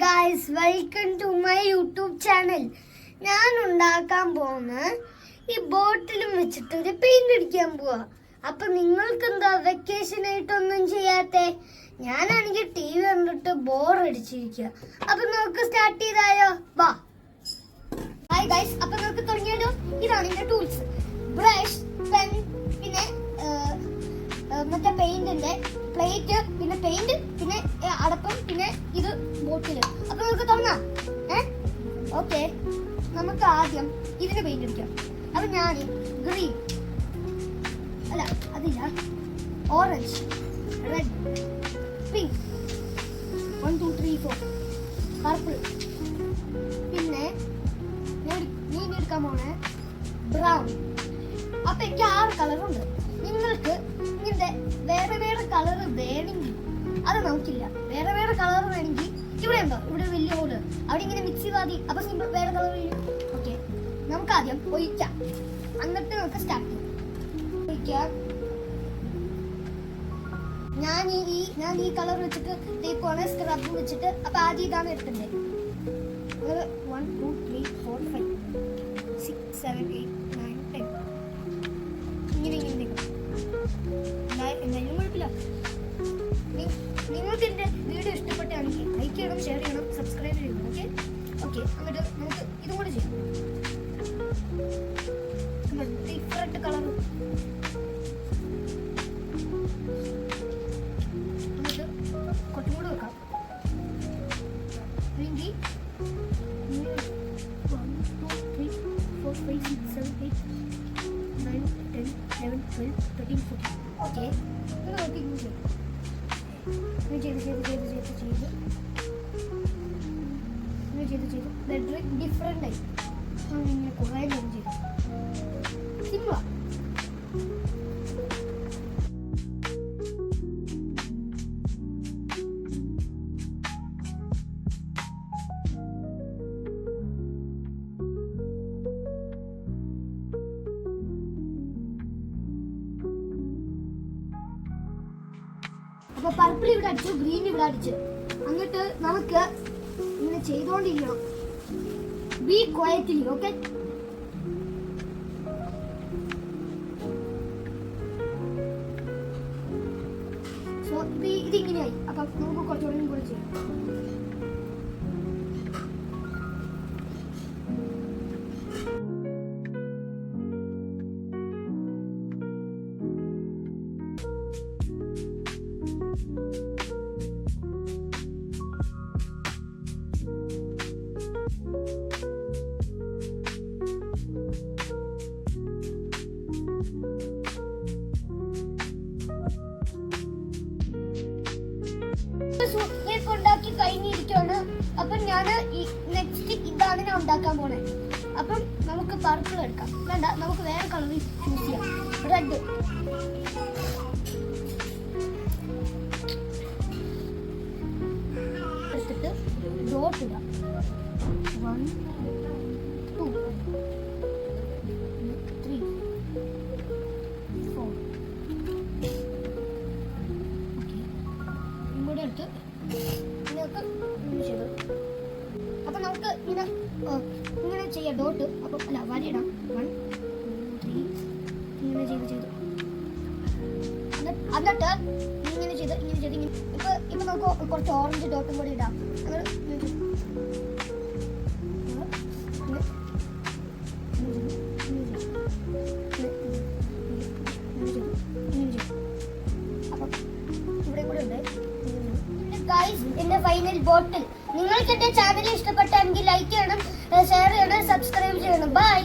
Guys, welcome to my YouTube channel. ഞാൻ ഉണ്ടാക്കാൻ പോകുന്ന ഈ ബോട്ടിലും വെച്ചിട്ട് ഒരു പെയിന്റ് അടിക്കാൻ പോവാ. അപ്പൊ നിങ്ങൾക്ക് എന്താ വെക്കേഷൻ ആയിട്ടൊന്നും ചെയ്യാത്തെ? ഞാനാണെങ്കിൽ ടി വി കണ്ടിട്ട് ബോർ അടിച്ചിരിക്കുക. അപ്പൊ നമുക്ക് സ്റ്റാർട്ട് ചെയ്താലോ? വാ. ഹായ് ഗായ്സ്, അപ്പൊ നമുക്ക് തുടങ്ങിയാലോ? ഇതാണ് എന്റെ ടൂൾസ്: ബ്രഷ്, പെൻ, പിന്നെ മറ്റേ പെയിന്റിന്റെ പ്ലേറ്റ്, പിന്നെ പെയിന്റ്, പിന്നെ അടപ്പം, പിന്നെ ഇത് ബോട്ടില്. അപ്പൊ നമുക്ക് തുടങ്ങാം. ഓക്കെ, നമുക്ക് ആദ്യം ഇതിന് പെയിന്റ് അടിക്കാം. അപ്പൊ ഞാൻ ഗ്രീൻ അല്ല, അതില്ല, ഓറഞ്ച്, റെഡ്, പിങ്ക്, 1 2 3 4 പർപ്പിൾ, പിന്നെ ഞാൻ എടുക്കാൻ പോണേ ബ്രൗൺ. അപ്പൊ എനിക്ക് 6 കളറുണ്ട്. നിങ്ങൾക്ക് ഇങ്ങനത്തെ വേറെ വേറെ കളർ വേണമെങ്കിൽ അത് നമുക്കില്ല. വേറെ വേറെ കളർ വേണമെങ്കിൽ ഇവിടെ ഉണ്ടോ, ഇവിടെ വലിയ ഹോള്, അവിടെ ഇങ്ങനെ മിക്സ് ചെയ്താൽ മതി. അപ്പൊ വേറെ കളർ വരും. ഓക്കെ, നമുക്ക് ആദ്യം ഒഴിക്കാം, എന്നിട്ട് നമുക്ക് സ്റ്റാർട്ട് ചെയ്യാം. ഒഴിക്കാം. ഞാൻ ഈ കളർ വെച്ചിട്ട് തേക്കുവാണ്, സ്ക്രബ് വെച്ചിട്ട്. അപ്പൊ ആദ്യം ഇതാണ് എടുക്കണ്ടേ. 1 2 3 4 5 6 7 8 9 10 ഇങ്ങനെ എന്തായാലും കുഴപ്പമില്ല. നിങ്ങൾക്ക് എൻ്റെ വീഡിയോ ഇഷ്ടപ്പെട്ടാണെങ്കിൽ ലൈക്ക് ചെയ്യണം, ഷെയർ ചെയ്യണം, സബ്സ്ക്രൈബ് ചെയ്യണം. ഓക്കെ, എന്നിട്ട് നമുക്ക് ഇതും കൂടെ ചെയ്യാം. ഡിഫറെന്റ് കളർ നമുക്ക് കുറച്ചും കൂടെ വെക്കാം. അല്ലെങ്കിൽ 1 2 3 4 5 6 7 8 9 10 11 12 13 14. ഓക്കെ, നമുക്ക് ഇങ്ങനെ ചെയ്യാം. ചെയ്ത് ഡിഫറെൻ്റ് ആയി ഇങ്ങനെ കുറേ നേരം ചെയ്തു. സിമ്പിളാ. അപ്പൊ പർപ്പിൾ ഇവിടെ അടിച്ചു, ഗ്രീൻ ഇവിടെ അടിച്ചു. എന്നിട്ട് നമുക്ക് ഇങ്ങനെ ചെയ്തോണ്ടിരിക്കണം. Be quietly. ഓക്കെ, സോ ഇതിങ്ങനെയായി. അപ്പൊ നമുക്ക് കുറച്ചുകൂടി കൂടെ ചെയ്യാം. ഉണ്ടാക്കി കഴിഞ്ഞിരിക്കുകയാണ്. അപ്പൊ ഞാൻ നെക്സ്റ്റ് ഇതാണ് ഞാൻ ഉണ്ടാക്കാൻ പോണേ. അപ്പം നമുക്ക് പർപ്പിൾ എടുക്കാം. വേണ്ട, നമുക്ക് വേറെ കളർ ചൂസ് ചെയ്യാം. റെഡ്. എടുത്തിട്ട് ഡോട്ട് ഇടാം. 1 2 3 4. ഇങ്ങോട്ട് എടുത്ത് ചെയ്തു. അപ്പൊ നമുക്ക് ഇങ്ങനെ ചെയ്യാം. ഡോട്ട് അപ്പൊ അല്ല, വരയിടാം. 1 2 3 ഇങ്ങനെ ചെയ്തു. എന്നിട്ട് ഇങ്ങനെ ചെയ്ത് ഇങ്ങനെ. ഇപ്പൊ നമുക്ക് കുറച്ച് ഓറഞ്ച് ഡോട്ടും കൂടി ഇടാം. എന്റെ ഫൈനൽ ബോട്ടിൽ. നിങ്ങൾക്ക് എന്റെ ചാനൽ ഇഷ്ടപ്പെട്ടാണെങ്കിൽ ലൈക്ക് ചെയ്യണം, ഷെയർ ചെയ്യണം, സബ്സ്ക്രൈബ് ചെയ്യണം. ബൈ.